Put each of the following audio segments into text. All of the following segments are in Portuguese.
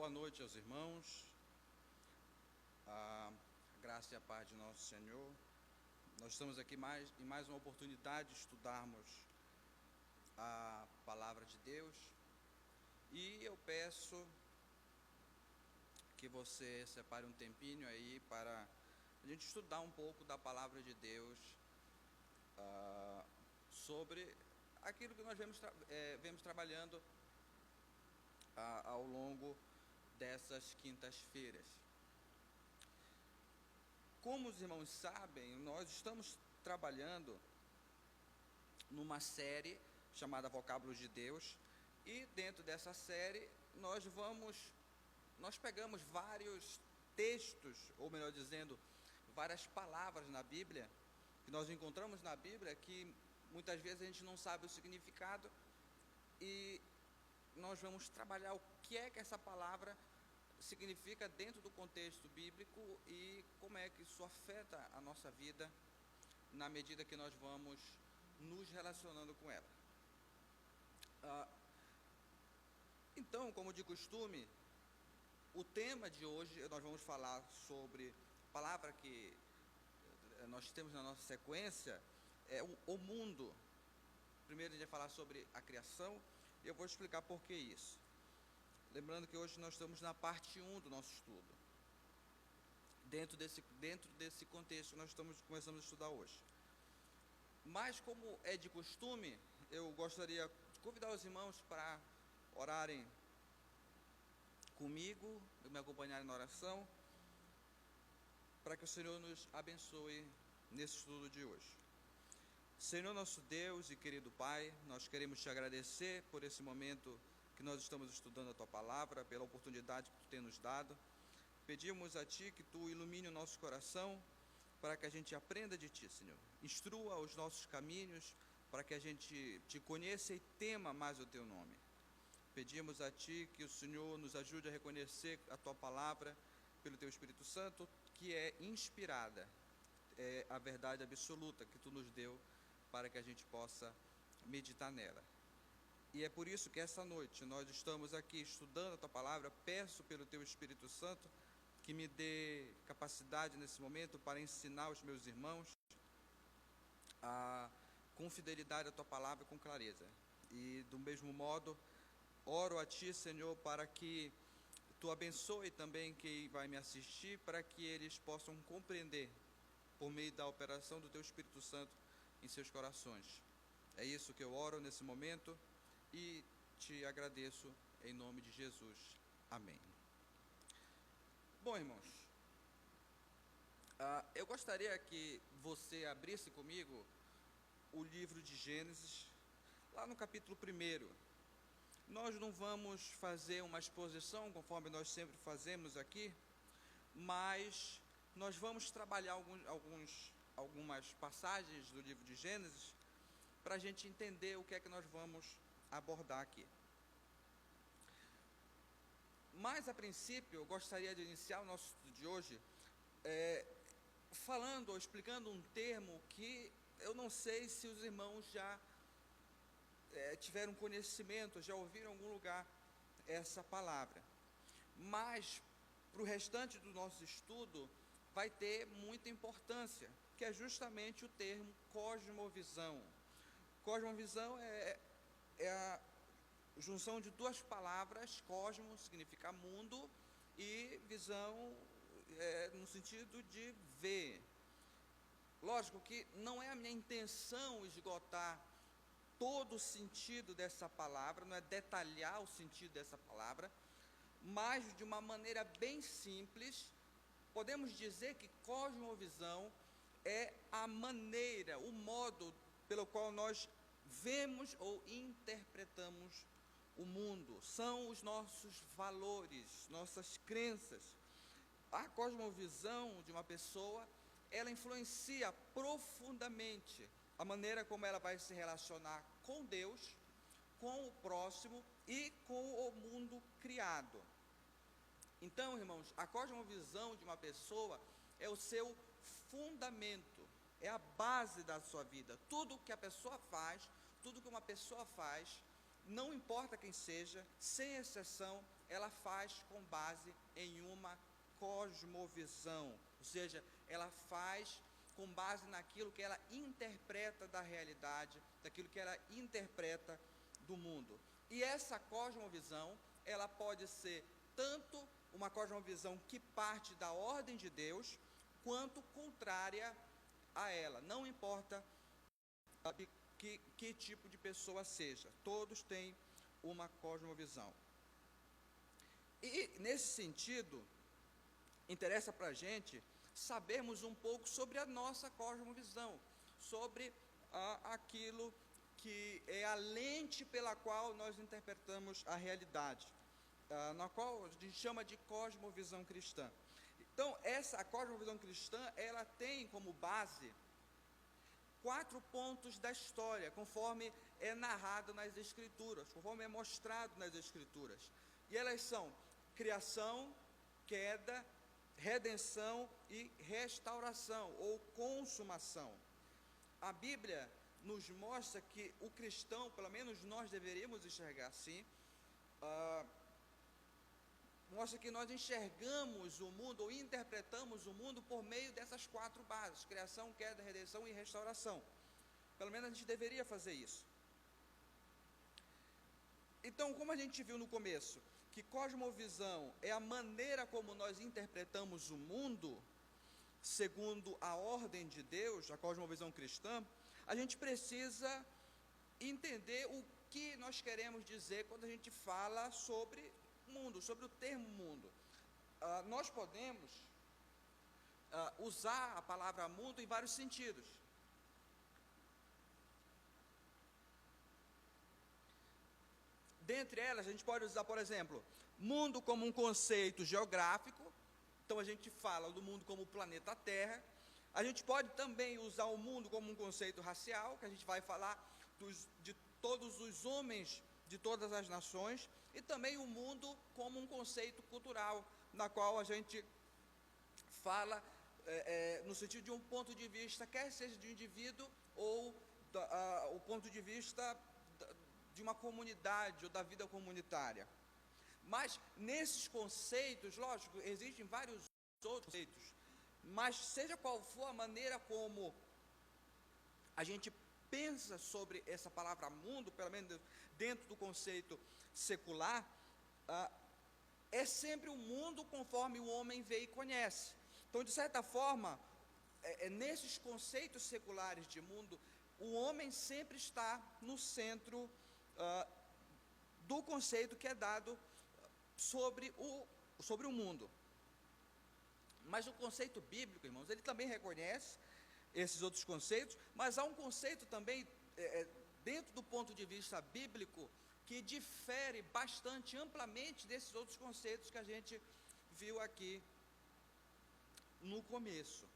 Boa noite aos irmãos, a graça e a paz de nosso Senhor. Nós estamos aqui em mais uma oportunidade de estudarmos a palavra de Deus, e eu peço que você separe um tempinho aí para a gente estudar um pouco da palavra de Deus, sobre aquilo que nós vemos trabalhando ao longo dessas quintas-feiras. Como os irmãos sabem, nós estamos trabalhando numa série chamada Vocábulos de Deus, e dentro dessa série nós pegamos vários textos, ou melhor dizendo, várias palavras na Bíblia, que nós encontramos na Bíblia, que muitas vezes a gente não sabe o significado, e nós vamos trabalhar o que é que essa palavra significa dentro do contexto bíblico e como é que isso afeta a nossa vida na medida que nós vamos nos relacionando com ela. Então, como de costume, o tema de hoje nós vamos falar sobre a palavra que nós temos na nossa sequência, é o mundo. Primeiro a gente vai falar sobre a criação, e eu vou explicar por que isso. Lembrando que hoje nós estamos na parte 1 do nosso estudo. Dentro desse contexto nós começamos a estudar hoje. Mas, como é de costume, eu gostaria de convidar os irmãos para orarem comigo, me acompanharem na oração, para que o Senhor nos abençoe nesse estudo de hoje. Senhor nosso Deus e querido Pai, nós queremos te agradecer por esse momento que nós estamos estudando a Tua Palavra, pela oportunidade que Tu tem nos dado. Pedimos a Ti que Tu ilumine o nosso coração, para que a gente aprenda de Ti, Senhor. Instrua os nossos caminhos, para que a gente Te conheça e tema mais o Teu nome. Pedimos a Ti que o Senhor nos ajude a reconhecer a Tua Palavra, pelo Teu Espírito Santo, que é inspirada, é a verdade absoluta que Tu nos deu, para que a gente possa meditar nela. E é por isso que essa noite nós estamos aqui estudando a Tua Palavra. Peço pelo Teu Espírito Santo que me dê capacidade nesse momento para ensinar os meus irmãos com fidelidade a Tua Palavra, com clareza. E do mesmo modo, oro a Ti, Senhor, para que Tu abençoe também quem vai me assistir, para que eles possam compreender por meio da operação do Teu Espírito Santo em seus corações. É isso que eu oro nesse momento e Te agradeço em nome de Jesus. Amém. Bom, irmãos, eu gostaria que você abrisse comigo o livro de Gênesis, lá no capítulo 1. Nós não vamos fazer uma exposição, conforme nós sempre fazemos aqui, mas nós vamos trabalhar algumas passagens do livro de Gênesis, para a gente entender o que é que nós vamos abordar aqui. Mas, a princípio, eu gostaria de iniciar o nosso estudo de hoje falando ou explicando um termo que eu não sei se os irmãos já tiveram conhecimento, já ouviram em algum lugar essa palavra. Mas, para o restante do nosso estudo, vai ter muita importância, que é justamente o termo cosmovisão. Cosmovisão é a junção de duas palavras. Cosmos significa mundo, e visão no sentido de ver. Lógico que não é a minha intenção esgotar todo o sentido dessa palavra, não é detalhar o sentido dessa palavra, mas de uma maneira bem simples, podemos dizer que cosmovisão é a maneira, o modo pelo qual nós vemos ou interpretamos o mundo. São os nossos valores, nossas crenças. A cosmovisão de uma pessoa, ela influencia profundamente a maneira como ela vai se relacionar com Deus, com o próximo e com o mundo criado. Então, irmãos, a cosmovisão de uma pessoa é o seu fundamento, é a base da sua vida. Tudo que a pessoa faz, tudo que uma pessoa faz, não importa quem seja, sem exceção, ela faz com base em uma cosmovisão, ou seja, ela faz com base naquilo que ela interpreta da realidade, daquilo que ela interpreta do mundo. E essa cosmovisão, ela pode ser tanto uma cosmovisão que parte da ordem de Deus, quanto contrária a ela. Não importa que tipo de pessoa seja, todos têm uma cosmovisão. E, nesse sentido, interessa para a gente sabermos um pouco sobre a nossa cosmovisão, sobre aquilo que é a lente pela qual nós interpretamos a realidade, na qual a gente chama de cosmovisão cristã. Então, a cosmovisão cristã, ela tem como base 4 pontos da história, conforme é narrado nas Escrituras, conforme é mostrado nas Escrituras. E elas são criação, queda, redenção e restauração, ou consumação. A Bíblia nos mostra que o cristão, pelo menos nós deveríamos enxergar assim, mostra que nós enxergamos o mundo, ou interpretamos o mundo por meio dessas 4 bases: criação, queda, redenção e restauração. Pelo menos a gente deveria fazer isso. Então, como a gente viu no começo, que cosmovisão é a maneira como nós interpretamos o mundo, segundo a ordem de Deus, a cosmovisão cristã, a gente precisa entender o que nós queremos dizer quando a gente fala sobre mundo, sobre o termo mundo. Nós podemos usar a palavra mundo em vários sentidos. Dentre elas, a gente pode usar, por exemplo, mundo como um conceito geográfico. Então, a gente fala do mundo como o planeta Terra. A gente pode também usar o mundo como um conceito racial, que a gente vai falar de todos os homens de todas as nações, e também o mundo como um conceito cultural, na qual a gente fala no sentido de um ponto de vista, quer seja de um indivíduo ou o ponto de vista de uma comunidade ou da vida comunitária. Mas nesses conceitos, lógico, existem vários outros conceitos, mas seja qual for a maneira como a gente pensa sobre essa palavra mundo, pelo menos dentro do conceito secular, é sempre o mundo conforme o homem vê e conhece. Então, de certa forma, nesses conceitos seculares de mundo, o homem sempre está no centro do conceito que é dado sobre o mundo. Mas o conceito bíblico, irmãos, ele também reconhece esses outros conceitos, mas há um conceito também, dentro do ponto de vista bíblico, que difere bastante, amplamente, desses outros conceitos que a gente viu aqui no começo,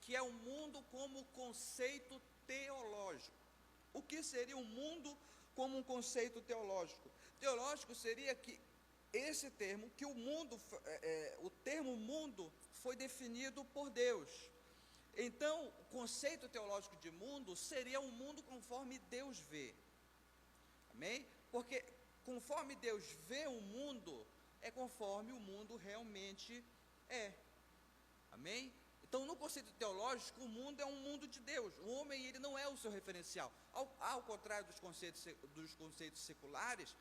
que é o mundo como conceito teológico. O que seria o mundo como um conceito teológico? Teológico seria que esse termo, que o mundo, o termo mundo foi definido por Deus. Então, o conceito teológico de mundo seria um mundo conforme Deus vê. Amém? Porque conforme Deus vê o mundo, é conforme o mundo realmente é. Amém? Então, no conceito teológico, o mundo é um mundo de Deus. O homem, ele não é o seu referencial. Ao contrário dos conceitos seculares,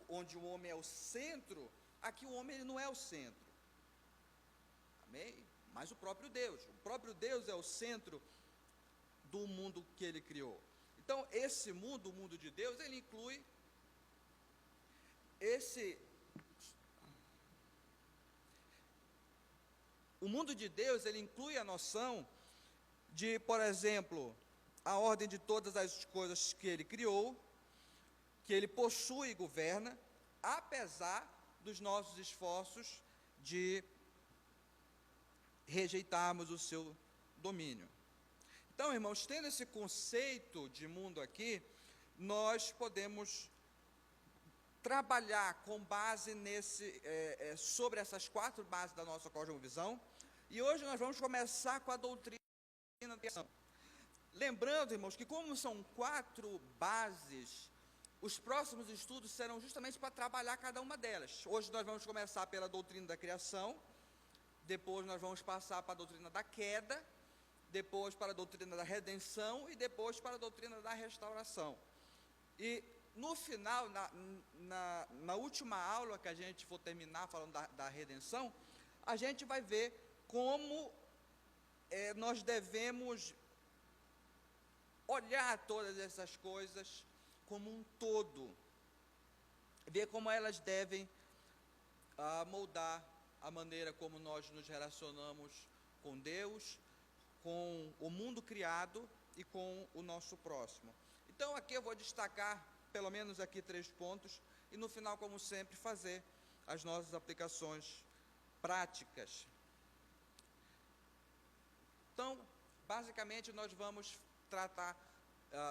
onde o homem é o centro, aqui o homem, ele não é o centro. Amém? Mas o próprio Deus é o centro do mundo que ele criou. Então, esse mundo, o mundo de Deus, ele inclui o mundo de Deus, ele inclui a noção de, por exemplo, a ordem de todas as coisas que ele criou, que ele possui e governa, apesar dos nossos esforços de rejeitarmos o seu domínio. Então, irmãos, tendo esse conceito de mundo aqui, nós podemos trabalhar com base sobre essas 4 bases da nossa cosmovisão, e hoje nós vamos começar com a doutrina da criação. Lembrando, irmãos, que como são 4 bases os próximos estudos serão justamente para trabalhar cada uma delas. Hoje nós vamos começar pela doutrina da criação, depois nós vamos passar para a doutrina da queda, depois para a doutrina da redenção e depois para a doutrina da restauração. E no final, na última aula que a gente for terminar falando da redenção, a gente vai ver como nós devemos olhar todas essas coisas como um todo, ver como elas devem moldar a maneira como nós nos relacionamos com Deus, com o mundo criado e com o nosso próximo. Então aqui eu vou destacar pelo menos aqui 3 pontos e no final, como sempre, fazer as nossas aplicações práticas. Então, basicamente, nós vamos tratar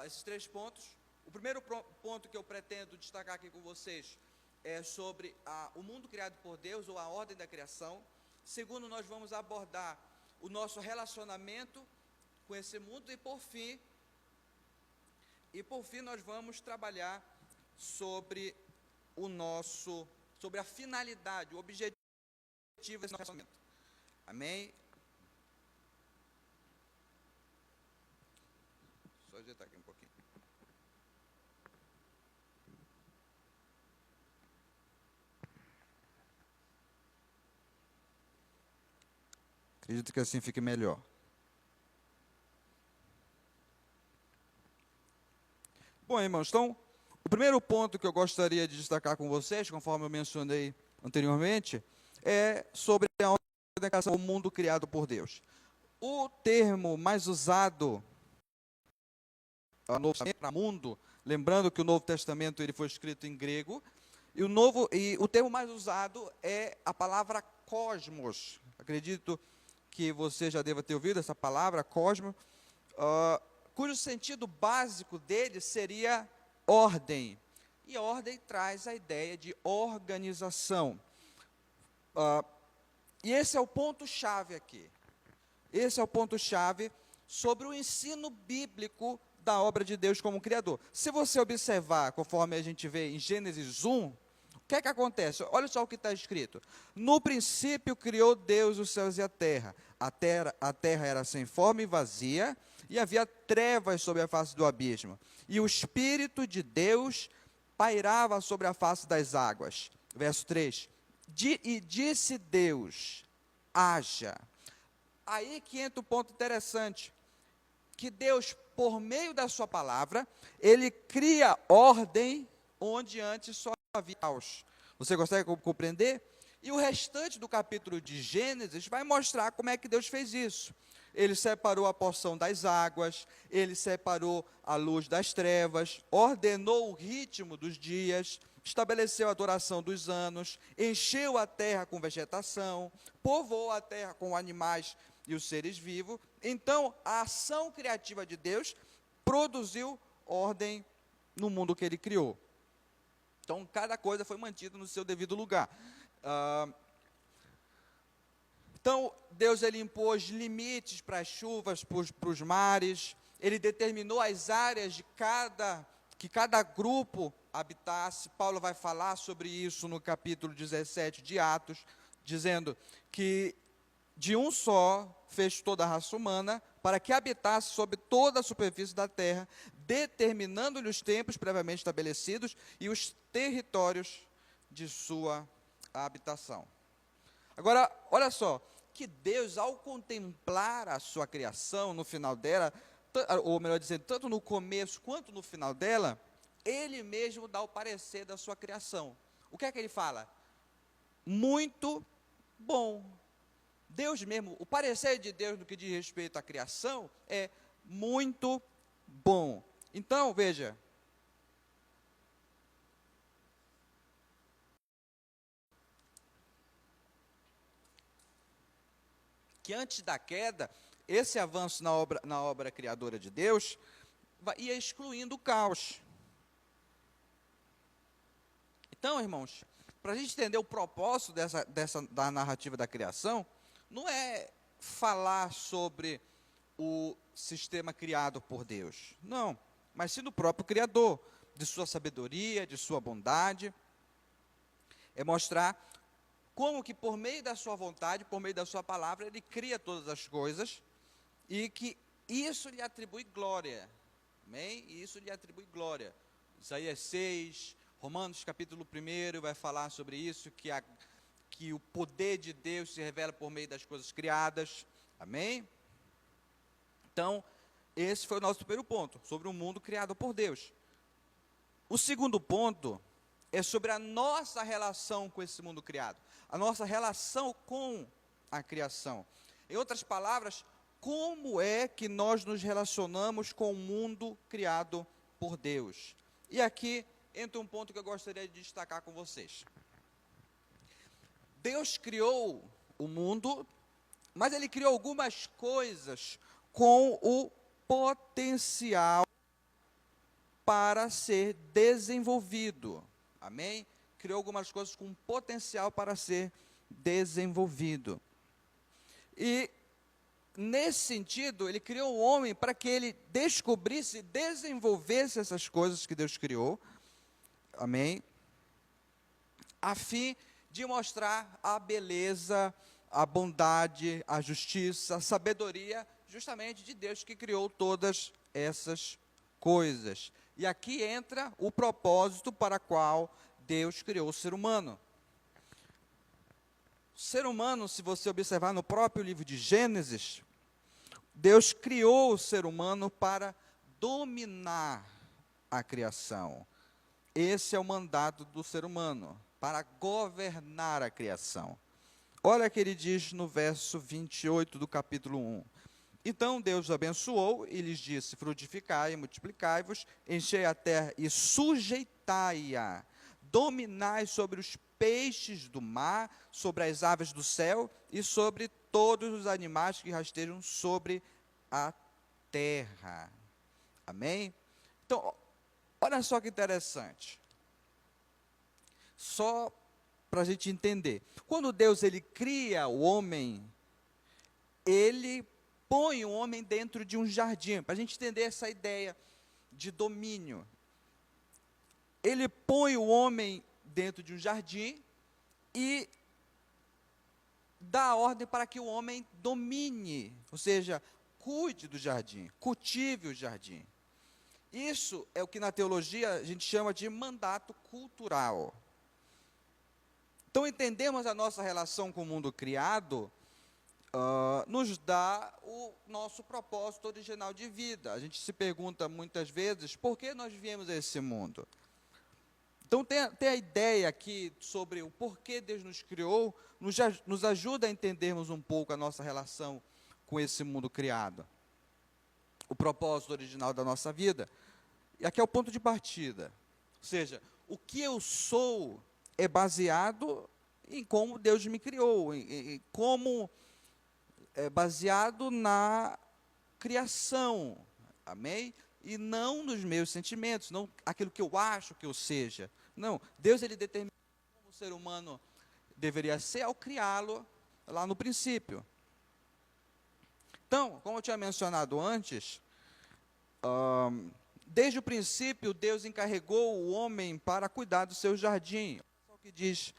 esses 3 pontos. O primeiro ponto que eu pretendo destacar aqui com vocês é sobre o mundo criado por Deus, ou a ordem da criação. Segundo, nós vamos abordar o nosso relacionamento com esse mundo. E por fim, nós vamos trabalhar sobre sobre a finalidade, o objetivo desse nosso relacionamento. Amém? Só ajeitar aqui um pouquinho. Acredito que assim fique melhor. Bom, irmãos, então, o primeiro ponto que eu gostaria de destacar com vocês, conforme eu mencionei anteriormente, é sobre a ordem da criação, o mundo criado por Deus. O termo mais usado no Novo Testamento para mundo, lembrando que o Novo Testamento ele foi escrito em grego, e o termo mais usado é a palavra cosmos. Acredito que você já deva ter ouvido essa palavra, cosmos, cujo sentido básico dele seria ordem. E ordem traz a ideia de organização. E esse é o ponto-chave aqui. Esse é o ponto-chave sobre o ensino bíblico da obra de Deus como Criador. Se você observar, conforme a gente vê em Gênesis 1, o que é que acontece? Olha só o que está escrito. No princípio criou Deus os céus e a terra. A terra era sem forma e vazia, e havia trevas sobre a face do abismo. E o Espírito de Deus pairava sobre a face das águas. Verso 3. E disse Deus, haja. Aí que entra o ponto interessante, que Deus, por meio da sua palavra, ele cria ordem onde antes só havia caos. Você consegue compreender? E o restante do capítulo de Gênesis vai mostrar como é que Deus fez isso. Ele separou a porção das águas, ele separou a luz das trevas, ordenou o ritmo dos dias, estabeleceu a duração dos anos, encheu a terra com vegetação, povoou a terra com animais e os seres vivos. Então, a ação criativa de Deus produziu ordem no mundo que ele criou. Então, cada coisa foi mantida no seu devido lugar. Então, Deus ele impôs limites para as chuvas, para os mares. Ele determinou as áreas que cada grupo habitasse. Paulo vai falar sobre isso no capítulo 17 de Atos, dizendo que de um só fez toda a raça humana, para que habitasse sobre toda a superfície da terra, determinando-lhe os tempos previamente estabelecidos e os territórios de sua habitação. Agora, olha só, que Deus, ao contemplar a sua criação no final dela, ou melhor dizendo, tanto no começo quanto no final dela, ele mesmo dá o parecer da sua criação. O que é que ele fala? Muito bom. Deus mesmo, o parecer de Deus no que diz respeito à criação é muito bom. Então, veja, que antes da queda, esse avanço na obra criadora de Deus ia excluindo o caos. Então, irmãos, para a gente entender o propósito da narrativa da criação, não é falar sobre o sistema criado por Deus, não, mas sim do próprio Criador. de sua sabedoria, de sua bondade. É mostrar como que por meio da sua vontade, por meio da sua palavra, ele cria todas as coisas e que isso lhe atribui glória. Amém? E isso lhe atribui glória. Isaías 6, Romanos capítulo 1 vai falar sobre isso, que o poder de Deus se revela por meio das coisas criadas. Amém? Então, esse foi o nosso primeiro ponto, sobre um mundo criado por Deus. O segundo ponto é sobre a nossa relação com esse mundo criado, a nossa relação com a criação. Em outras palavras, como é que nós nos relacionamos com o mundo criado por Deus? E aqui entra um ponto que eu gostaria de destacar com vocês. Deus criou o mundo, mas Ele criou algumas coisas com o potencial para ser desenvolvido. Amém? Criou algumas coisas com potencial para ser desenvolvido. E, nesse sentido, Ele criou o homem para que ele descobrisse e desenvolvesse essas coisas que Deus criou. Amém? A fim de mostrar a beleza, a bondade, a justiça, a sabedoria, justamente de Deus que criou todas essas coisas. E aqui entra o propósito para o qual Deus criou o ser humano. O ser humano, se você observar no próprio livro de Gênesis, Deus criou o ser humano para dominar a criação. Esse é o mandato do ser humano, para governar a criação. Olha o que ele diz no verso 28 do capítulo 1. Então Deus abençoou e lhes disse: frutificai e multiplicai-vos, enchei a terra e sujeitai-a, dominai sobre os peixes do mar, sobre as aves do céu e sobre todos os animais que rastejam sobre a terra. Amém? Então, olha só que interessante. Só para a gente entender. Quando Deus ele cria o homem, ele põe o homem dentro de um jardim, para a gente entender essa ideia de domínio. Ele põe o homem dentro de um jardim e dá a ordem para que o homem domine, ou seja, cuide do jardim, cultive o jardim. Isso é o que na teologia a gente chama de mandato cultural. Então, entendemos a nossa relação com o mundo criado, nos dá o nosso propósito original de vida. A gente se pergunta muitas vezes, por que nós viemos a esse mundo? Então, tem a ideia aqui sobre o porquê Deus nos criou, nos ajuda a entendermos um pouco a nossa relação com esse mundo criado. O propósito original da nossa vida. E aqui é o ponto de partida. Ou seja, o que eu sou é baseado em como Deus me criou, em como é baseado na criação, amém? E não nos meus sentimentos, não aquilo que eu acho que eu seja. Não, Deus ele determinou como o ser humano deveria ser ao criá-lo lá no princípio. Então, como eu tinha mencionado antes, desde o princípio Deus encarregou o homem para cuidar do seu jardim. Olha o que diz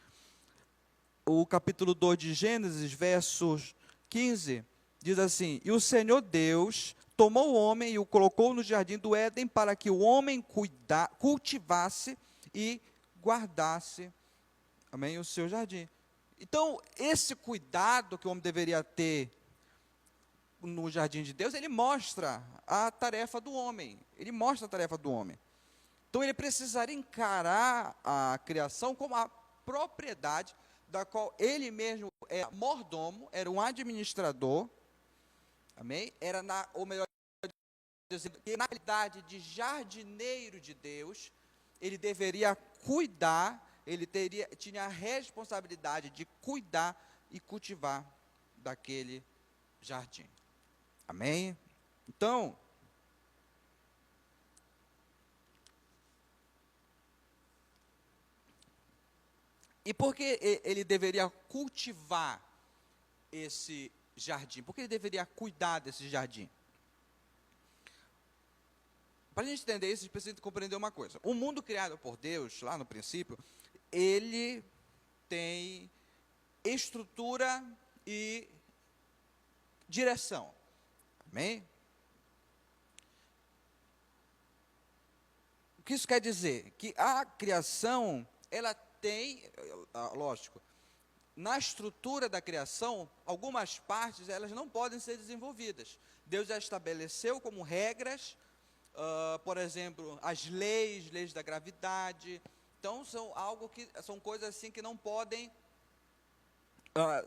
o capítulo 2 de Gênesis, versos 15, diz assim: e o Senhor Deus tomou o homem e o colocou no jardim do Éden para que o homem cultivasse e guardasse, amém, o seu jardim. Então, esse cuidado que o homem deveria ter no jardim de Deus, ele mostra a tarefa do homem. Ele mostra a tarefa do homem. Então, ele precisaria encarar a criação como a propriedade da qual ele mesmo é mordomo, era um administrador, amém? Era, ou melhor dizendo, na qualidade de jardineiro de Deus, ele deveria cuidar, tinha a responsabilidade de cuidar e cultivar daquele jardim. Amém? Então, e por que ele deveria cultivar esse jardim? Por que ele deveria cuidar desse jardim? Para a gente entender isso, a gente precisa compreender uma coisa. O mundo criado por Deus, lá no princípio, ele tem estrutura e direção. Amém? O que isso quer dizer? Que a criação, ela tem, lógico, na estrutura da criação, algumas partes, elas não podem ser desenvolvidas. Deus já estabeleceu como regras, por exemplo, as leis da gravidade. Então, são coisas assim que não podem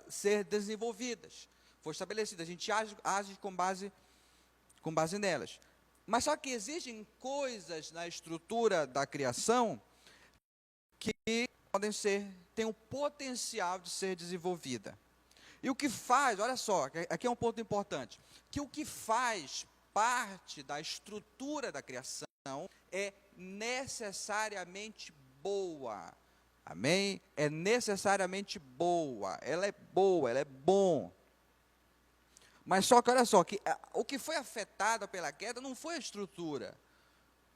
ser desenvolvidas. Foi estabelecido, a gente age com base nelas. Mas só que existem coisas na estrutura da criação que têm o potencial de ser desenvolvida. E o que faz, olha só, aqui é um ponto importante, que o que faz parte da estrutura da criação é necessariamente boa. Amém? É necessariamente boa. Ela é boa, ela é bom. Mas só que olha só, o que foi afetado pela queda não foi a estrutura.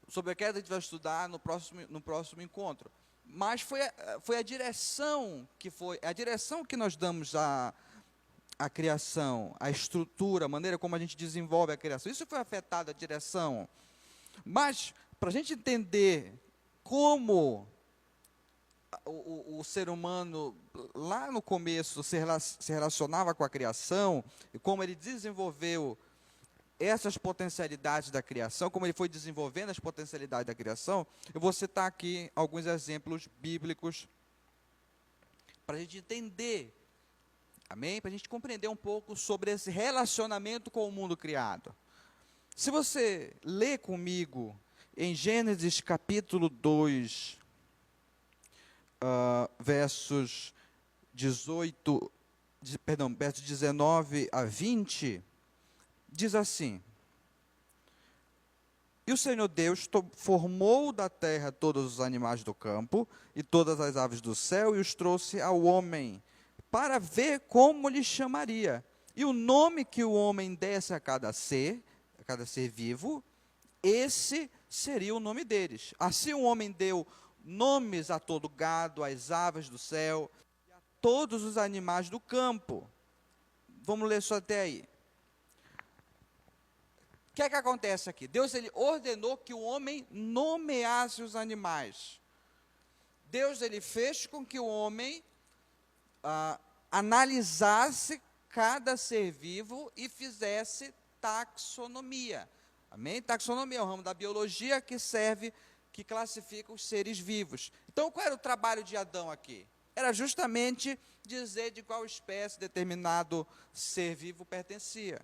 Sobre a queda a gente vai estudar no próximo encontro. Mas foi a direção que nós damos à criação, a estrutura, a maneira como a gente desenvolve a criação. Isso foi afetado, a direção. Mas, para a gente entender como o ser humano, lá no começo, se relacionava com a criação, e como ele desenvolveu essas potencialidades da criação, como ele foi desenvolvendo as potencialidades da criação, eu vou citar aqui alguns exemplos bíblicos para a gente entender, amém? Para a gente compreender um pouco sobre esse relacionamento com o mundo criado. Se você ler comigo em Gênesis capítulo 2, versos 19 a 20, diz assim: E o Senhor Deus formou da terra todos os animais do campo e todas as aves do céu e os trouxe ao homem, para ver como lhe chamaria. E o nome que o homem desse a cada ser vivo, esse seria o nome deles. Assim o homem deu nomes a todo gado, às aves do céu, e a todos os animais do campo. Vamos ler só até aí. O que é que acontece aqui? Deus ele ordenou que o homem nomeasse os animais. Deus ele fez com que o homem analisasse cada ser vivo e fizesse taxonomia. Amém? Taxonomia é o ramo da biologia que classifica os seres vivos. Então, qual era o trabalho de Adão aqui? Era justamente dizer de qual espécie determinado ser vivo pertencia.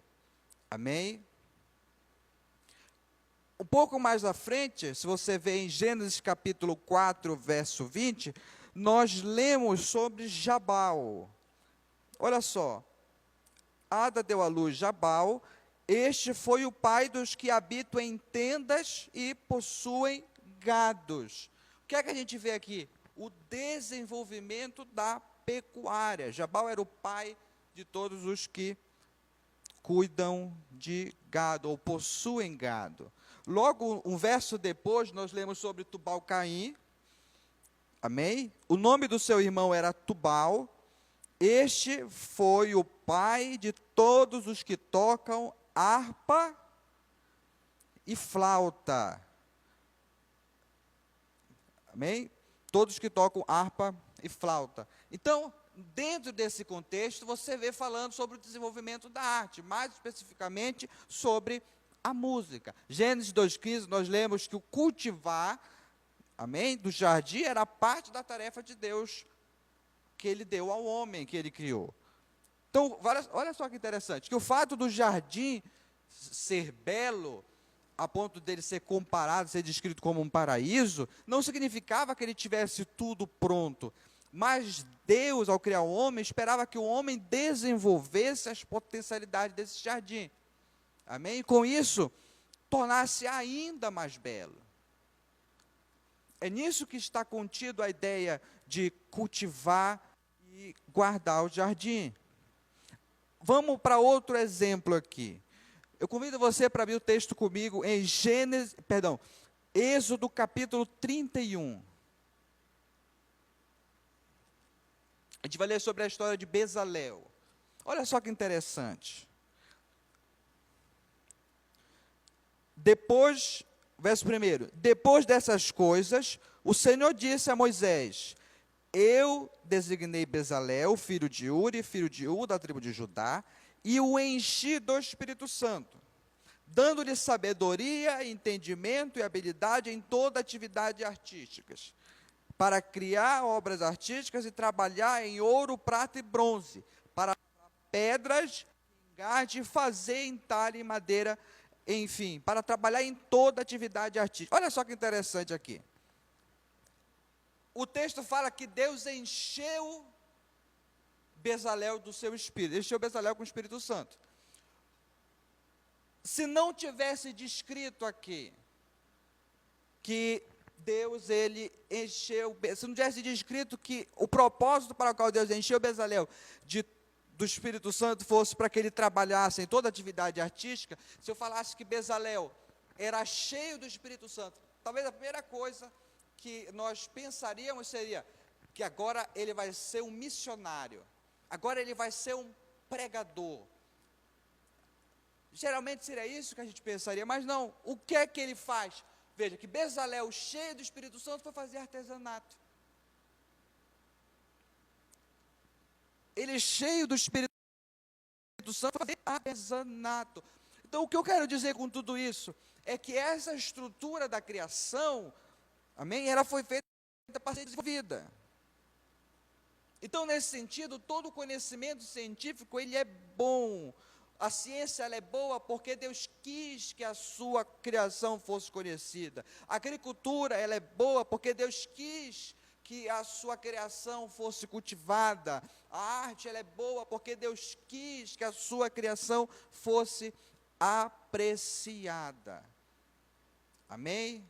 Amém? Um pouco mais à frente, se você vê em Gênesis capítulo 4, verso 20, nós lemos sobre Jabal. Olha só. Ada deu à luz Jabal. Este foi o pai dos que habitam em tendas e possuem gados. O que é que a gente vê aqui? O desenvolvimento da pecuária. Jabal era o pai de todos os que cuidam de gado ou possuem gado. Logo, um verso depois, nós lemos sobre Tubal-Caim. Amém? O nome do seu irmão era Tubal. Este foi o pai de todos os que tocam harpa e flauta. Amém? Todos que tocam harpa e flauta. Então, dentro desse contexto, você vê falando sobre o desenvolvimento da arte, mais especificamente sobre a música. Gênesis 2,15, nós lemos que o cultivar, amém, do jardim era parte da tarefa de Deus que ele deu ao homem, que ele criou. Então, olha só que interessante, que o fato do jardim ser belo, a ponto dele ser comparado, ser descrito como um paraíso, não significava que ele tivesse tudo pronto. Mas Deus, ao criar o homem, esperava que o homem desenvolvesse as potencialidades desse jardim. Amém? E com isso, tornasse ainda mais belo. É nisso que está contido a ideia de cultivar e guardar o jardim. Vamos para outro exemplo aqui. Eu convido você para abrir o texto comigo em Êxodo capítulo 31. A gente vai ler sobre a história de Bezalel. Olha só que interessante. Verso 1: Depois dessas coisas, o Senhor disse a Moisés: Eu designei Bezalel, filho de Uri, filho de U, da tribo de Judá, e o enchi do Espírito Santo, dando-lhe sabedoria, entendimento e habilidade em toda atividade artísticas, para criar obras artísticas e trabalhar em ouro, prata e bronze, para pedras, engarte, fazer entalhe, madeira, enfim, para trabalhar em toda atividade artística. Olha só que interessante aqui. O texto fala que Deus encheu Bezalel do seu espírito, encheu Bezalel com o Espírito Santo. Se não tivesse descrito aqui que Deus, ele encheu, se não tivesse descrito que o propósito para o qual Deus encheu Bezalel do Espírito Santo fosse para que ele trabalhasse em toda atividade artística, se eu falasse que Bezalel era cheio do Espírito Santo, talvez a primeira coisa que nós pensaríamos seria que agora ele vai ser um missionário, agora ele vai ser um pregador. Geralmente seria isso que a gente pensaria, mas não. O que é que ele faz? Veja, que Bezalel, cheio do Espírito Santo, foi fazer artesanato. Ele, cheio do Espírito Santo, foi fazer artesanato. Então, o que eu quero dizer com tudo isso é que essa estrutura da criação, amém, ela foi feita para ser desenvolvida. Então, nesse sentido, todo conhecimento científico, ele é bom. A ciência, ela é boa porque Deus quis que a sua criação fosse conhecida. A agricultura, ela é boa porque Deus quis que a sua criação fosse cultivada. A arte, ela é boa porque Deus quis que a sua criação fosse apreciada. Amém?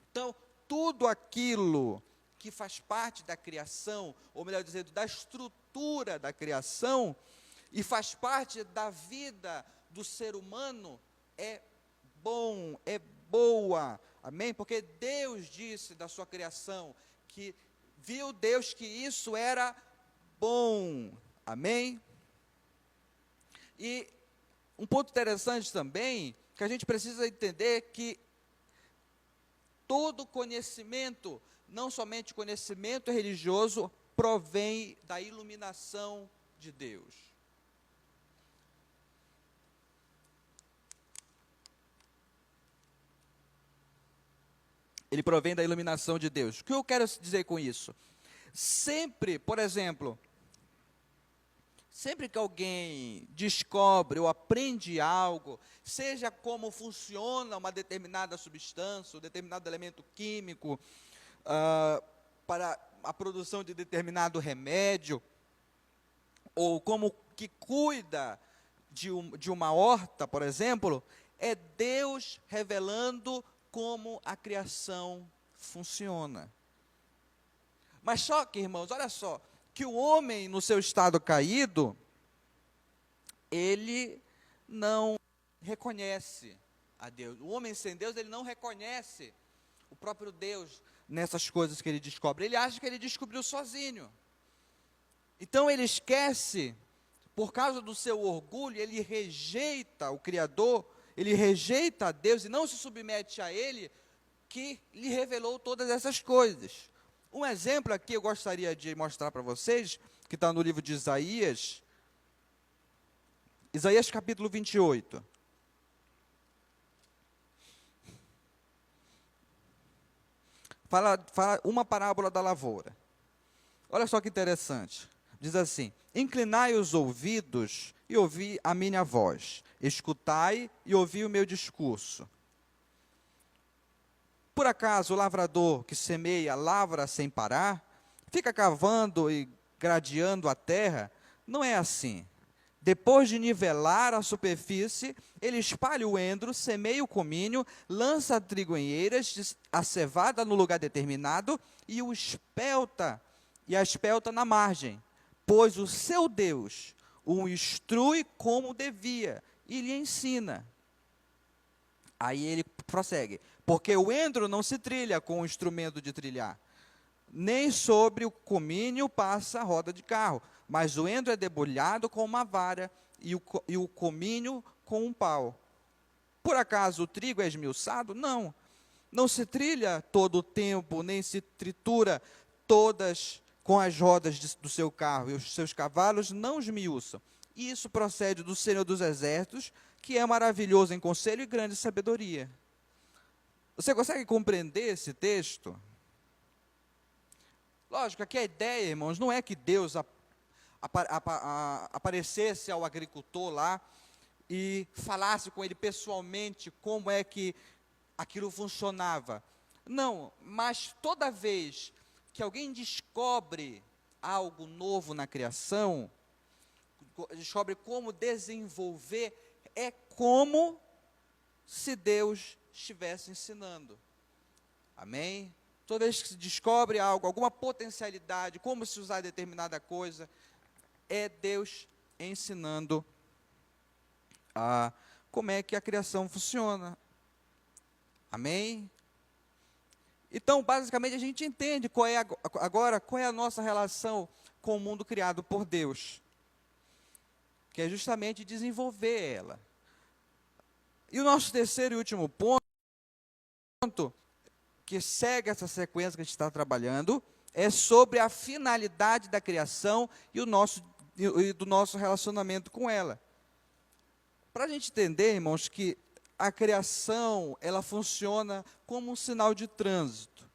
Então, tudo aquilo que faz parte da criação, ou melhor dizendo, da estrutura da criação, e faz parte da vida do ser humano, é bom, é boa, amém? Porque Deus disse da sua criação, que viu Deus que isso era bom, amém? E um ponto interessante também, que a gente precisa entender que todo conhecimento, não somente conhecimento religioso, provém da iluminação de Deus. Ele provém da iluminação de Deus. O que eu quero dizer com isso? Sempre, por exemplo, sempre que alguém descobre ou aprende algo, seja como funciona uma determinada substância, um determinado elemento químico, para a produção de determinado remédio, ou como que cuida de uma horta, por exemplo, é Deus revelando como a criação funciona. Mas só que, irmãos, olha só, que o homem no seu estado caído, ele não reconhece a Deus. O homem sem Deus, ele não reconhece o próprio Deus nessas coisas que ele descobre. Ele acha que ele descobriu sozinho. Então ele esquece, por causa do seu orgulho, ele rejeita o Criador, ele rejeita a Deus e não se submete a Ele, que lhe revelou todas essas coisas. Um exemplo aqui eu gostaria de mostrar para vocês, que está no livro de Isaías, Isaías capítulo 28. Fala uma parábola da lavoura. Olha só que interessante. Diz assim: inclinai os ouvidos e ouvi a minha voz. Escutai e ouvi o meu discurso. Por acaso o lavrador que semeia lavra sem parar? Fica cavando e gradeando a terra? Não é assim. Depois de nivelar a superfície, ele espalha o endro, semeia o comínio, lança a trigueiras, a cevada no lugar determinado e a espelta na margem. Pois o seu Deus o instrui como devia, e lhe ensina. Aí ele prossegue: porque o endro não se trilha com o instrumento de trilhar, nem sobre o comínio passa a roda de carro, mas o endro é debulhado com uma vara e o comínio com um pau. Por acaso o trigo é esmiuçado? Não. Não se trilha todo o tempo, nem se tritura todas com as rodas do seu carro, e os seus cavalos não esmiuçam. E isso procede do Senhor dos Exércitos, que é maravilhoso em conselho e grande sabedoria. Você consegue compreender esse texto? Lógico, aqui a ideia, irmãos, não é que Deus aparecesse ao agricultor lá e falasse com ele pessoalmente como é que aquilo funcionava. Não, mas toda vez que alguém descobre algo novo na criação, descobre como desenvolver, é como se Deus estivesse ensinando. Amém? Toda vez que se descobre algo, alguma potencialidade, como se usar determinada coisa, é Deus ensinando como é que a criação funciona. Amém? Então, basicamente, a gente entende qual é a nossa relação com o mundo criado por Deus, que é justamente desenvolver ela. E o nosso terceiro e último ponto, que segue essa sequência que a gente está trabalhando, é sobre a finalidade da criação e do nosso relacionamento com ela. Para a gente entender, irmãos, que a criação, ela funciona como um sinal de trânsito.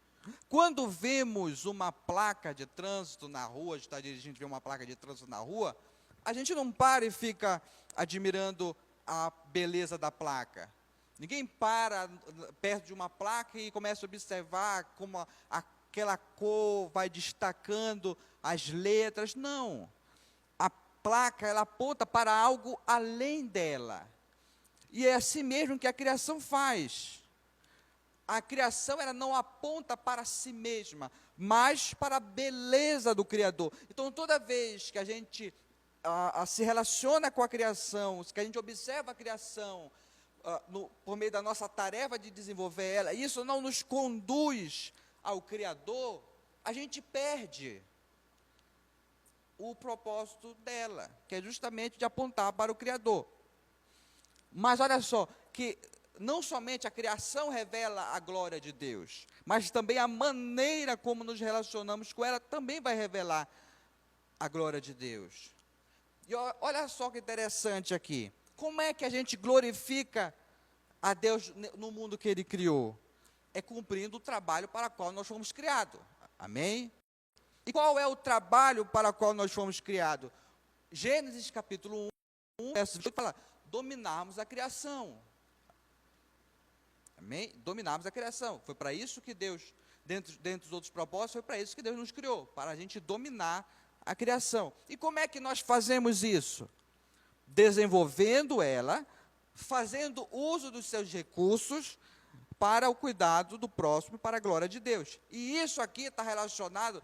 Quando vemos uma placa de trânsito na rua, a gente está dirigindo e vê uma placa de trânsito na rua, a gente não para e fica admirando a beleza da placa. Ninguém para perto de uma placa e começa a observar como aquela cor vai destacando as letras. Não. A placa, ela aponta para algo além dela. E é assim mesmo que a criação faz. A criação, ela não aponta para si mesma, mas para a beleza do Criador. Então, toda vez que a gente se relaciona com a criação, que a gente observa a criação, por meio da nossa tarefa de desenvolver ela, isso não nos conduz ao Criador, a gente perde o propósito dela, que é justamente de apontar para o Criador. Mas olha só, que não somente a criação revela a glória de Deus, mas também a maneira como nos relacionamos com ela também vai revelar a glória de Deus. E olha só que interessante aqui. Como é que a gente glorifica a Deus no mundo que Ele criou? É cumprindo o trabalho para o qual nós fomos criados. Amém? E qual é o trabalho para o qual nós fomos criados? Gênesis capítulo 1, verso 8, fala: dominarmos a criação. Amém? Dominarmos a criação. Foi para isso que Deus, dentro dos outros propósitos, foi para isso que Deus nos criou, para a gente dominar a criação. E como é que nós fazemos isso? Desenvolvendo ela, fazendo uso dos seus recursos para o cuidado do próximo e para a glória de Deus. E isso aqui está relacionado,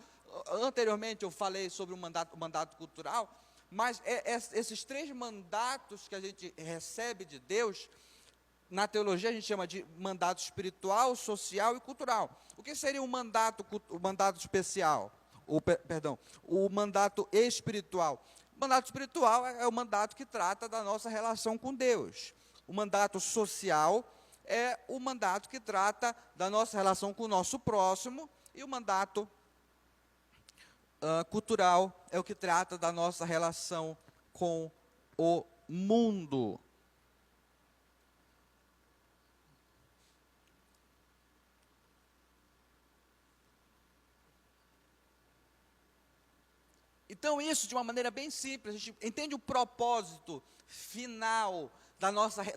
anteriormente eu falei sobre o mandato cultural, mas esses três mandatos que a gente recebe de Deus, na teologia a gente chama de mandato espiritual, social e cultural. O que seria o mandato especial? O mandato espiritual. O mandato espiritual é o mandato que trata da nossa relação com Deus. O mandato social é o mandato que trata da nossa relação com o nosso próximo. E o mandato cultural é o que trata da nossa relação com o mundo. Então, isso de uma maneira bem simples, a gente entende o propósito final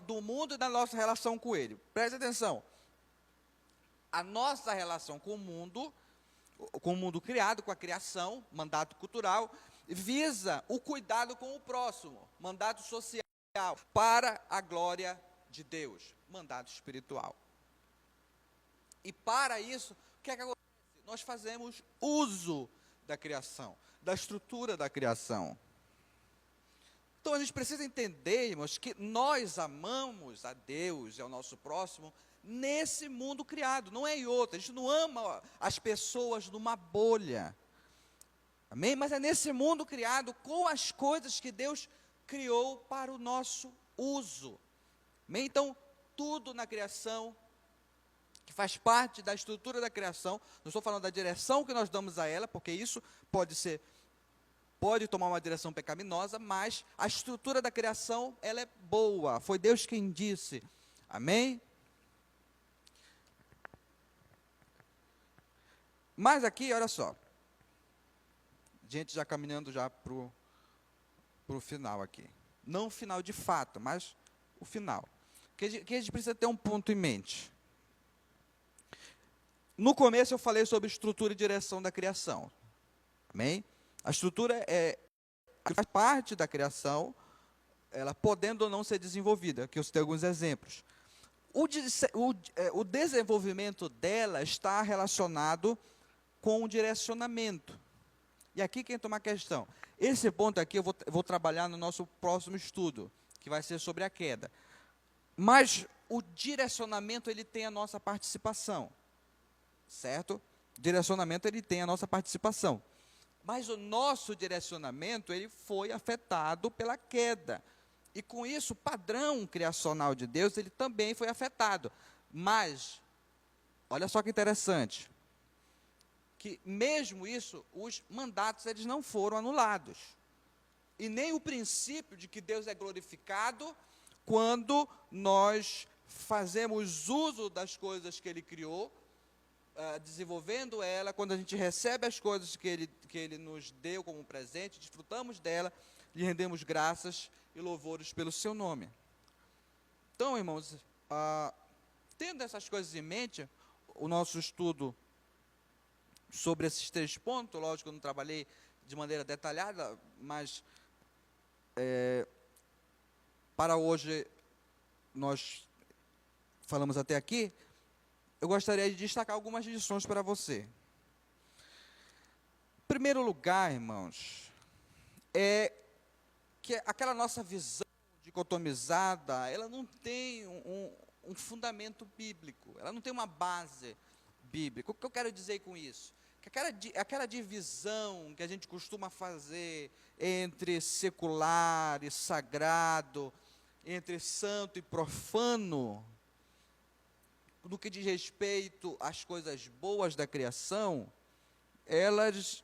do mundo e da nossa relação com ele. Preste atenção. A nossa relação com o mundo criado, com a criação, mandato cultural, visa o cuidado com o próximo, mandato social, para a glória de Deus, mandato espiritual. E para isso, o que é que acontece? Nós fazemos uso da criação, da estrutura da criação. Então a gente precisa entender, irmãos, que nós amamos a Deus e ao nosso próximo nesse mundo criado, não é em outro. A gente não ama as pessoas numa bolha, amém? Mas é nesse mundo criado com as coisas que Deus criou para o nosso uso, amém? Então, tudo na criação, que faz parte da estrutura da criação, não estou falando da direção que nós damos a ela, porque isso pode tomar uma direção pecaminosa, mas a estrutura da criação, ela é boa, foi Deus quem disse, amém? Mas aqui, olha só, gente já caminhando já para o final aqui, não o final de fato, mas o final, que a gente precisa ter um ponto em mente. No começo eu falei sobre estrutura e direção da criação, amém? A estrutura faz parte da criação, ela podendo ou não ser desenvolvida, que eu citei alguns exemplos. O desenvolvimento dela está relacionado com o direcionamento. E aqui que entra uma questão. Esse ponto aqui eu vou trabalhar no nosso próximo estudo, que vai ser sobre a queda. Mas o direcionamento, ele tem a nossa participação, certo? O direcionamento, ele tem a nossa participação. Mas o nosso direcionamento, ele foi afetado pela queda. E com isso, o padrão criacional de Deus, ele também foi afetado. Mas, olha só que interessante, que mesmo isso, os mandatos, eles não foram anulados. E nem o princípio de que Deus é glorificado quando nós fazemos uso das coisas que Ele criou, desenvolvendo ela, quando a gente recebe as coisas que ele nos deu como presente, desfrutamos dela, lhe rendemos graças e louvores pelo seu nome. Então, irmãos, tendo essas coisas em mente, o nosso estudo sobre esses 3 pontos, lógico, eu não trabalhei de maneira detalhada, mas para hoje nós falamos até aqui. Eu gostaria de destacar algumas lições para você. Em primeiro lugar, irmãos, é que aquela nossa visão dicotomizada, ela não tem um fundamento bíblico, ela não tem uma base bíblica. O que eu quero dizer com isso? Que aquela divisão que a gente costuma fazer entre secular e sagrado, entre santo e profano, no que diz respeito às coisas boas da criação,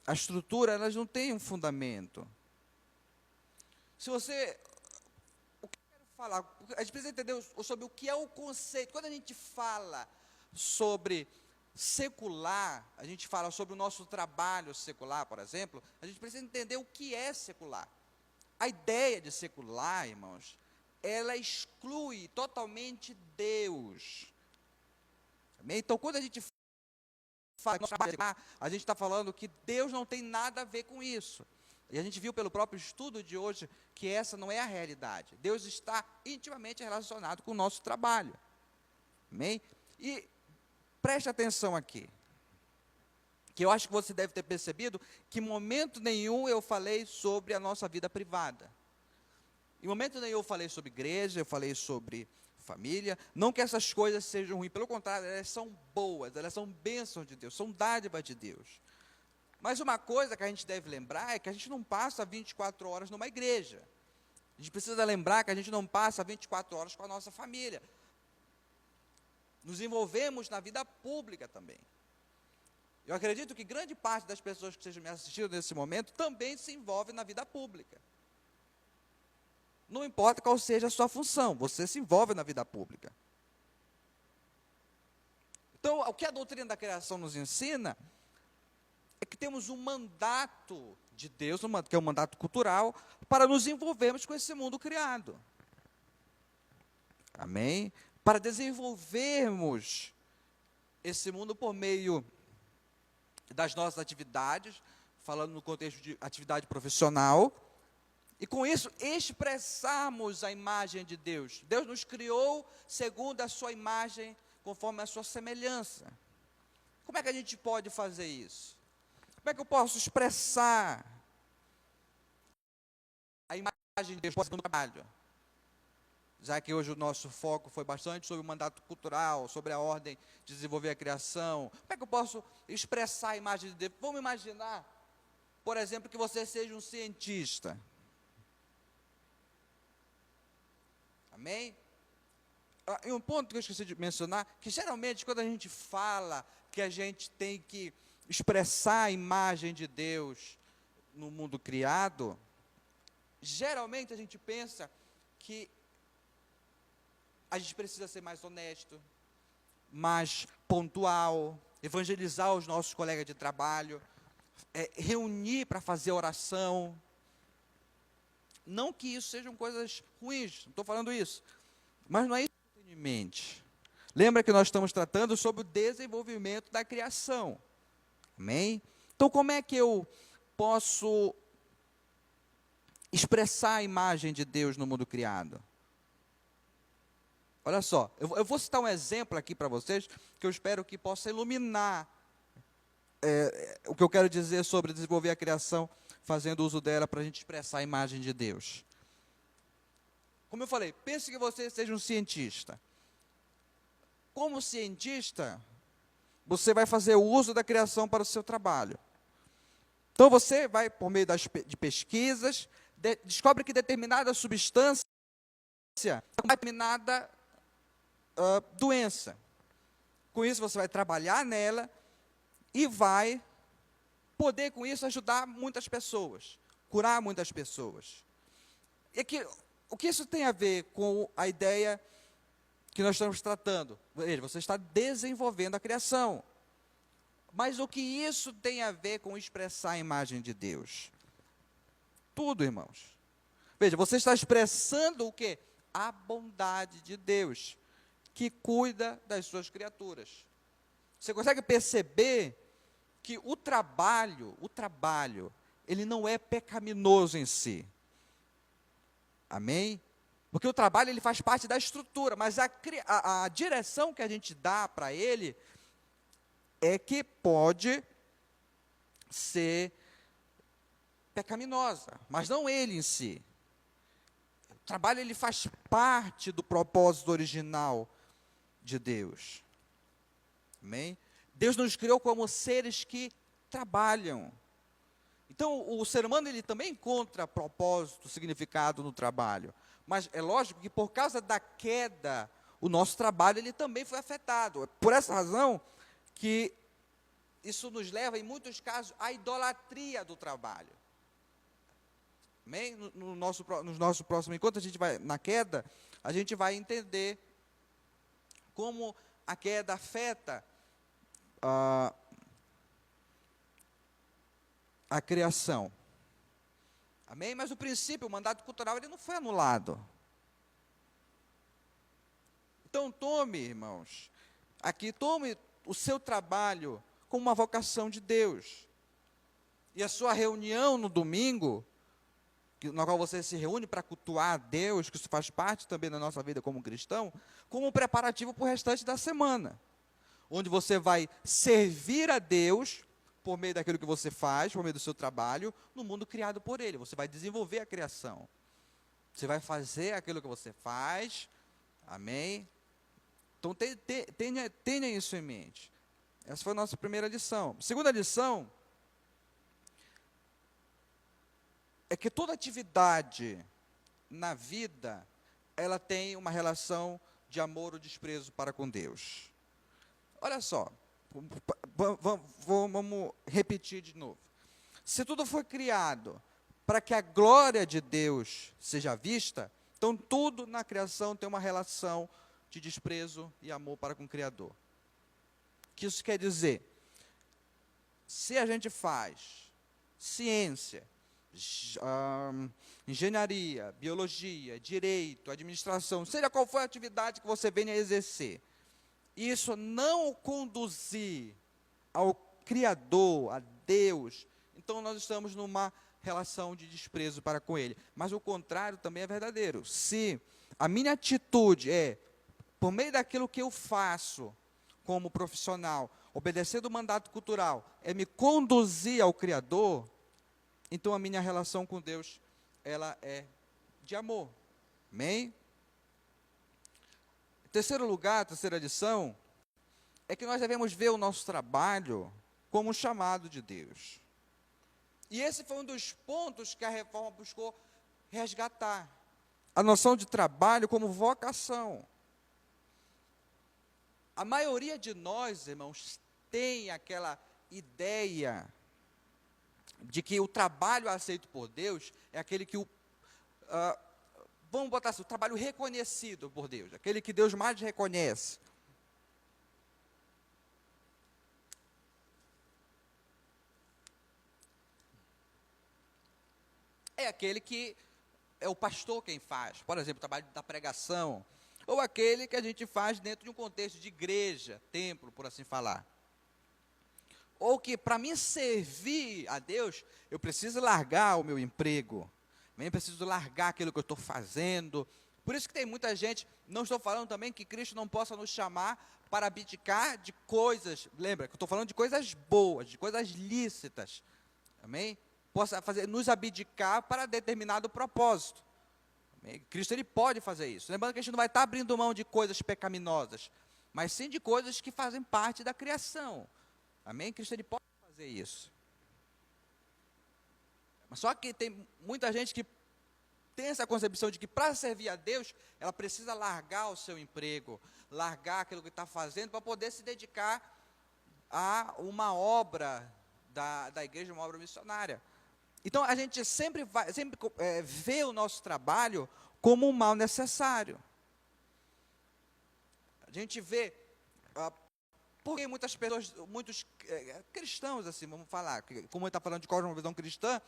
a estrutura, elas não têm um fundamento. O que eu quero falar, a gente precisa entender sobre o que é o conceito. Quando a gente fala sobre secular, a gente fala sobre o nosso trabalho secular, por exemplo, a gente precisa entender o que é secular. A ideia de secular, irmãos, ela exclui totalmente Deus. Então, quando a gente fala a gente está falando que Deus não tem nada a ver com isso. E a gente viu pelo próprio estudo de hoje que essa não é a realidade. Deus está intimamente relacionado com o nosso trabalho. Amém? E preste atenção aqui, que eu acho que você deve ter percebido que em momento nenhum eu falei sobre a nossa vida privada. Em momento nenhum eu falei sobre igreja, eu falei sobre família, não que essas coisas sejam ruins, pelo contrário, elas são boas, elas são bênçãos de Deus, são dádivas de Deus. Mas uma coisa que a gente deve lembrar é que a gente não passa 24 horas numa igreja. A gente precisa lembrar que a gente não passa 24 horas com a nossa família. Nos envolvemos na vida pública também. Eu acredito que grande parte das pessoas que estejam me assistindo nesse momento também se envolve na vida pública. Não importa qual seja a sua função, você se envolve na vida pública. Então, o que a doutrina da criação nos ensina é que temos um mandato de Deus, que é um mandato cultural, para nos envolvermos com esse mundo criado. Amém? Para desenvolvermos esse mundo por meio das nossas atividades, falando no contexto de atividade profissional, e com isso expressarmos a imagem de Deus. Deus nos criou segundo a sua imagem, conforme a sua semelhança. Como é que a gente pode fazer isso? Como é que eu posso expressar a imagem de Deus no trabalho. Já que hoje o nosso foco foi bastante sobre o mandato cultural, sobre a ordem de desenvolver a criação. Como é que eu posso expressar a imagem de Deus? Vamos imaginar, por exemplo, que você seja um cientista. Amém? E um ponto que eu esqueci de mencionar, que geralmente quando a gente fala que a gente tem que expressar a imagem de Deus no mundo criado, geralmente a gente pensa que a gente precisa ser mais honesto, mais pontual, evangelizar os nossos colegas de trabalho, reunir para fazer oração. Não que isso sejam coisas ruins, não estou falando isso, mas não é isso que eu tenho em mente. Lembra que nós estamos tratando sobre o desenvolvimento da criação. Amém? Então, como é que eu posso expressar a imagem de Deus no mundo criado? Olha só, eu vou citar um exemplo aqui para vocês, que eu espero que possa iluminar o que eu quero dizer sobre desenvolver a criação, fazendo uso dela para a gente expressar a imagem de Deus. Como eu falei, pense que você seja um cientista. Como cientista, você vai fazer o uso da criação para o seu trabalho. Então você vai, por meio de pesquisas, descobre que determinada substância é determinada doença. Com isso você vai trabalhar nela e vai poder com isso ajudar muitas pessoas, curar muitas pessoas. E o que isso tem a ver com a ideia que nós estamos tratando? Veja, você está desenvolvendo a criação. Mas o que isso tem a ver com expressar a imagem de Deus? Tudo, irmãos. Veja, você está expressando o quê? A bondade de Deus, que cuida das suas criaturas. Você consegue perceber que o trabalho, ele não é pecaminoso em si. Amém? Porque o trabalho, ele faz parte da estrutura, mas a direção que a gente dá para ele é que pode ser pecaminosa, mas não ele em si. O trabalho, ele faz parte do propósito original de Deus. Amém? Deus nos criou como seres que trabalham. Então, o ser humano, ele também encontra propósito, significado no trabalho. Mas é lógico que por causa da queda, o nosso trabalho, ele também foi afetado. Por essa razão que isso nos leva, em muitos casos, à idolatria do trabalho. Amém? No nosso próximo encontro, a gente vai, na queda, a gente vai entender como a queda afeta a criação. Amém? Mas o princípio, o mandato cultural, ele não foi anulado. Então tome, irmãos, tome o seu trabalho como uma vocação de Deus. E a sua reunião no domingo, na qual você se reúne para cultuar a Deus, que isso faz parte também da nossa vida como cristão, como um preparativo para o restante da semana. Onde você vai servir a Deus por meio daquilo que você faz, por meio do seu trabalho, no mundo criado por Ele. Você vai desenvolver a criação. Você vai fazer aquilo que você faz. Amém? Então, tenha isso em mente. Essa foi a nossa primeira lição. Segunda lição é que toda atividade na vida, ela tem uma relação de amor ou desprezo para com Deus. Olha só, vamos repetir de novo. Se tudo foi criado para que a glória de Deus seja vista, então tudo na criação tem uma relação de desprezo e amor para com o Criador. O que isso quer dizer? Se a gente faz ciência, engenharia, biologia, direito, administração, seja qual for a atividade que você venha a exercer, e isso não conduzir ao Criador, a Deus, então nós estamos numa relação de desprezo para com Ele. Mas o contrário também é verdadeiro. Se a minha atitude é, por meio daquilo que eu faço como profissional, obedecendo o mandato cultural, é me conduzir ao Criador, então a minha relação com Deus, ela é de amor. Amém? Em terceiro lugar, a terceira lição, é que nós devemos ver o nosso trabalho como um chamado de Deus. E esse foi um dos pontos que a reforma buscou resgatar. A noção de trabalho como vocação. A maioria de nós, irmãos, tem aquela ideia de que o trabalho aceito por Deus é aquele que vamos botar assim, o trabalho reconhecido por Deus, aquele que Deus mais reconhece. É aquele que é o pastor quem faz, por exemplo, o trabalho da pregação, ou aquele que a gente faz dentro de um contexto de igreja, templo, por assim falar. Ou que para mim servir a Deus, eu preciso largar o meu emprego, eu preciso largar aquilo que eu estou fazendo. Por isso que tem muita gente, não estou falando também que Cristo não possa nos chamar para abdicar de coisas, lembra que eu estou falando de coisas boas, de coisas lícitas, amém? Possa nos abdicar para determinado propósito. Amém? Cristo ele pode fazer isso. Lembrando que a gente não vai estar abrindo mão de coisas pecaminosas, mas sim de coisas que fazem parte da criação. Amém? Cristo ele pode fazer isso. Mas só que tem muita gente que tem essa concepção de que para servir a Deus, ela precisa largar o seu emprego, largar aquilo que está fazendo para poder se dedicar a uma obra da igreja, uma obra missionária. Então, a gente sempre vê o nosso trabalho como um mal necessário. A gente vê, porque muitas pessoas, muitos cristãos, assim, vamos falar, como ele está falando de cosmovisão cristã,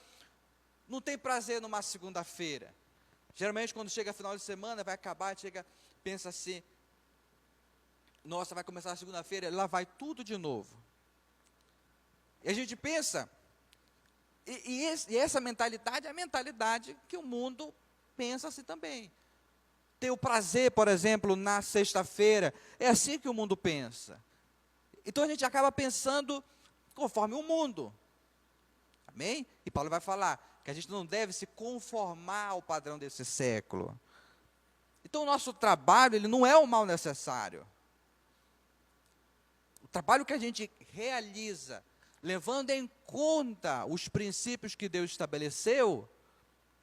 não tem prazer numa segunda-feira. Geralmente, quando chega final de semana, vai acabar, pensa assim, nossa, vai começar a segunda-feira, lá vai tudo de novo. E a gente pensa... E essa mentalidade é a mentalidade que o mundo pensa assim também. Ter o prazer, por exemplo, na sexta-feira, é assim que o mundo pensa. Então a gente acaba pensando conforme o mundo. Amém? E Paulo vai falar que a gente não deve se conformar ao padrão desse século. Então o nosso trabalho, ele não é o mal necessário. O trabalho que a gente realiza, levando em conta os princípios que Deus estabeleceu,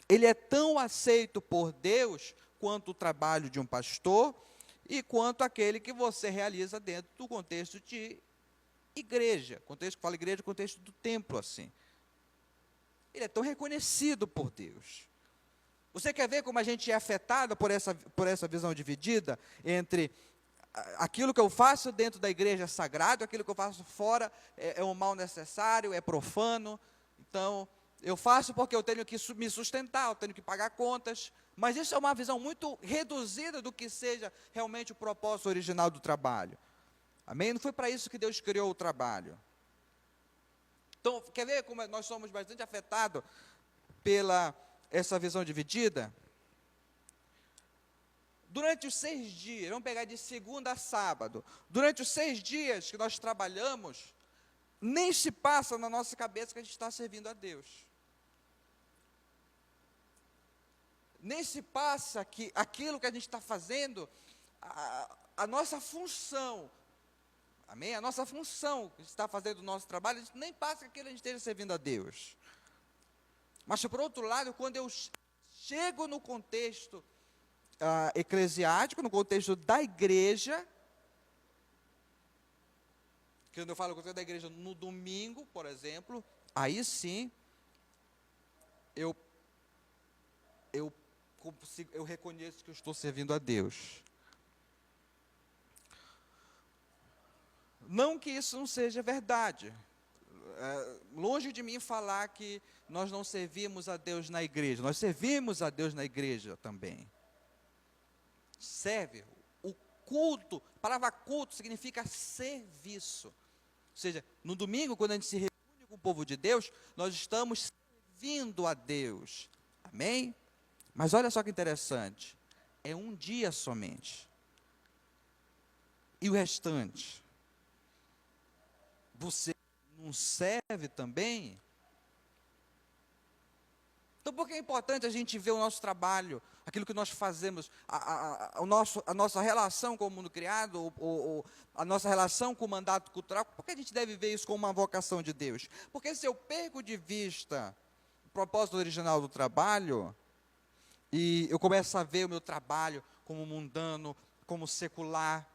ele é tão aceito por Deus quanto o trabalho de um pastor e quanto aquele que você realiza dentro do contexto de igreja. Contexto que fala igreja, contexto do templo, assim. Ele é tão reconhecido por Deus. Você quer ver como a gente é afetado por essa visão dividida entre aquilo que eu faço dentro da igreja é sagrado, aquilo que eu faço fora é um mal necessário, é profano. Então, eu faço porque eu tenho que me sustentar, eu tenho que pagar contas. Mas isso é uma visão muito reduzida do que seja realmente o propósito original do trabalho. Amém? Não foi para isso que Deus criou o trabalho. Então, quer ver como nós somos bastante afetados pela essa visão dividida? Durante os 6 dias, vamos pegar de segunda a sábado, durante os 6 dias que nós trabalhamos, nem se passa na nossa cabeça que a gente está servindo a Deus. Nem se passa que aquilo que a gente está fazendo, a nossa função, amém? A nossa função que está fazendo o nosso trabalho, a gente nem passa que aquilo a gente esteja servindo a Deus. Mas, por outro lado, quando eu chego no contexto eclesiástico, no contexto da igreja, quando eu falo no contexto da igreja no domingo, por exemplo, aí sim, eu reconheço que eu estou servindo a Deus. Não que isso não seja verdade. Longe de mim falar que nós não servimos a Deus na igreja. Nós servimos a Deus na igreja também. Serve. O culto, a palavra culto significa serviço. Ou seja, no domingo, quando a gente se reúne com o povo de Deus, nós estamos servindo a Deus. Amém? Mas olha só que interessante. É um dia somente. E o restante? Você não serve também? Então, por que é importante a gente ver o nosso trabalho, aquilo que nós fazemos, a nossa relação com o mundo criado, ou a nossa relação com o mandato cultural, por que a gente deve ver isso como uma vocação de Deus? Porque se eu perco de vista o propósito original do trabalho, e eu começo a ver o meu trabalho como mundano, como secular,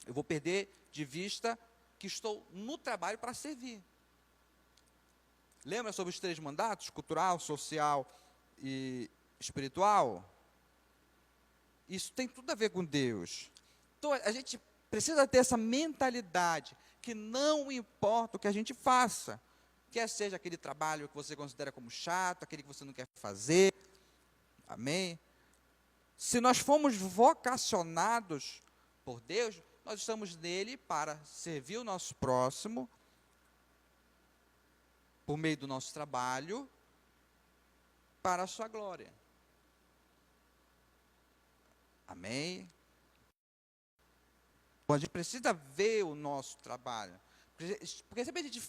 eu vou perder de vista que estou no trabalho para servir. Lembra sobre os 3 mandatos? Cultural, social e espiritual? Isso tem tudo a ver com Deus. Então, a gente precisa ter essa mentalidade, que não importa o que a gente faça, quer seja aquele trabalho que você considera como chato, aquele que você não quer fazer, amém? Se nós fomos vocacionados por Deus, nós estamos nele para servir o nosso próximo, por meio do nosso trabalho, para a sua glória. Amém? Então, a gente precisa ver o nosso trabalho. Porque sempre a gente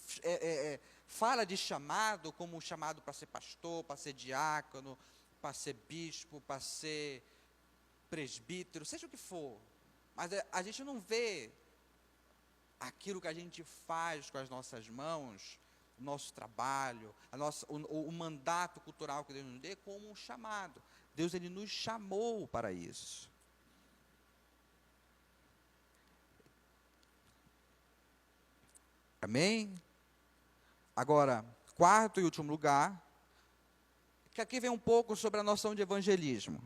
fala de chamado, como chamado para ser pastor, para ser diácono, para ser bispo, para ser presbítero, seja o que for. Mas a gente não vê aquilo que a gente faz com as nossas mãos, o nosso trabalho, o mandato cultural que Deus nos dê como um chamado. Deus, ele nos chamou para isso. Amém? Agora, 4º e último lugar, que aqui vem um pouco sobre a noção de evangelismo.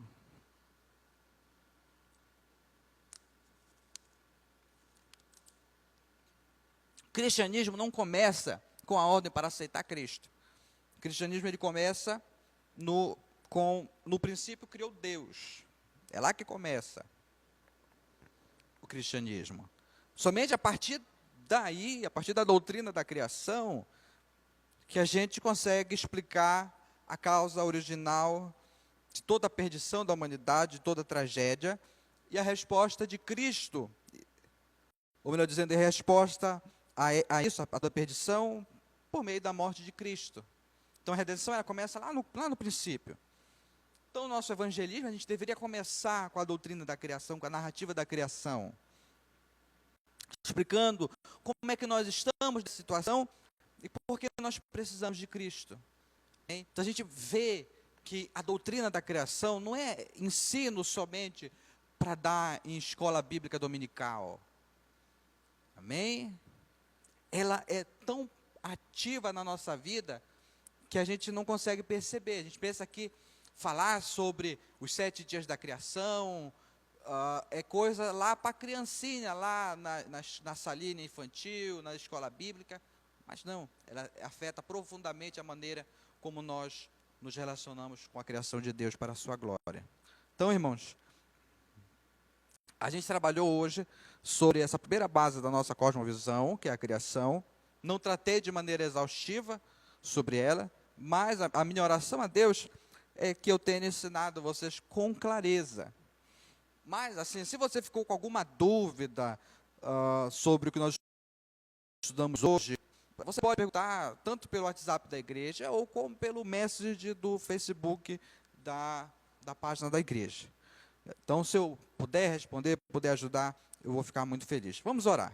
O cristianismo não começa com a ordem para aceitar Cristo. O cristianismo, ele começa no princípio criou Deus. É lá que começa o cristianismo. Somente a partir daí, a partir da doutrina da criação, que a gente consegue explicar a causa original de toda a perdição da humanidade, de toda a tragédia, e a resposta de Cristo, ou melhor dizendo, a resposta a isso, a da perdição, por meio da morte de Cristo. Então a redenção, ela começa lá no princípio. Então o nosso evangelismo, a gente deveria começar com a doutrina da criação, com a narrativa da criação, explicando como é que nós estamos nessa situação e por que nós precisamos de Cristo. Então a gente vê que a doutrina da criação não é ensino somente para dar em escola bíblica dominical. Amém? Ela é tão ativa na nossa vida que a gente não consegue perceber. A gente pensa que falar sobre os 7 dias da criação é coisa lá para a criancinha, lá na salinha infantil, na escola bíblica, mas não, ela afeta profundamente a maneira como nós nos relacionamos com a criação de Deus para a sua glória. Então, irmãos, a gente trabalhou hoje sobre essa primeira base da nossa cosmovisão, que é a criação. Não tratei de maneira exaustiva sobre ela, mas a minha oração a Deus é que eu tenha ensinado vocês com clareza. Mas, assim, se você ficou com alguma dúvida sobre o que nós estudamos hoje, você pode perguntar tanto pelo WhatsApp da igreja ou como pelo message do Facebook da página da igreja. Então, se eu puder responder, puder ajudar, eu vou ficar muito feliz. Vamos orar.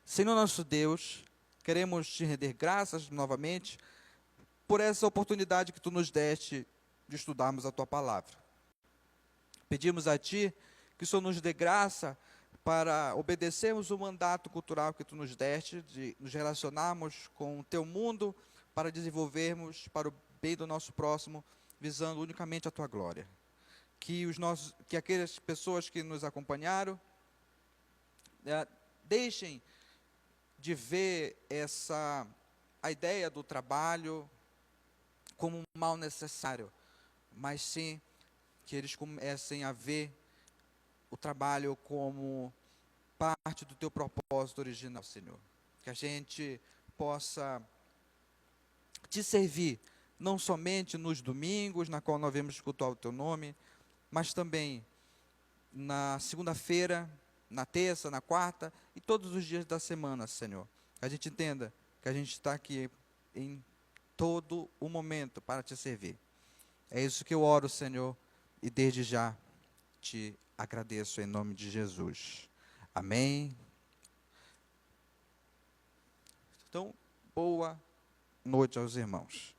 Senhor nosso Deus, queremos te render graças novamente por essa oportunidade que tu nos deste de estudarmos a tua palavra. Pedimos a ti que o Senhor nos dê graça para obedecermos o mandato cultural que tu nos deste, de nos relacionarmos com o teu mundo, para desenvolvermos para o bem do nosso próximo, visando unicamente a tua glória. Que aquelas pessoas que nos acompanharam deixem de ver a ideia do trabalho como um mal necessário, mas sim que eles comecem a ver o trabalho como parte do teu propósito original, Senhor. Que a gente possa te servir, não somente nos domingos, na qual nós vemos escutar o teu nome, mas também na segunda-feira, na terça, na quarta e todos os dias da semana, Senhor. Que a gente entenda que a gente está aqui em todo o momento para te servir. É isso que eu oro, Senhor, e desde já te agradeço em nome de Jesus. Amém. Então, boa noite aos irmãos.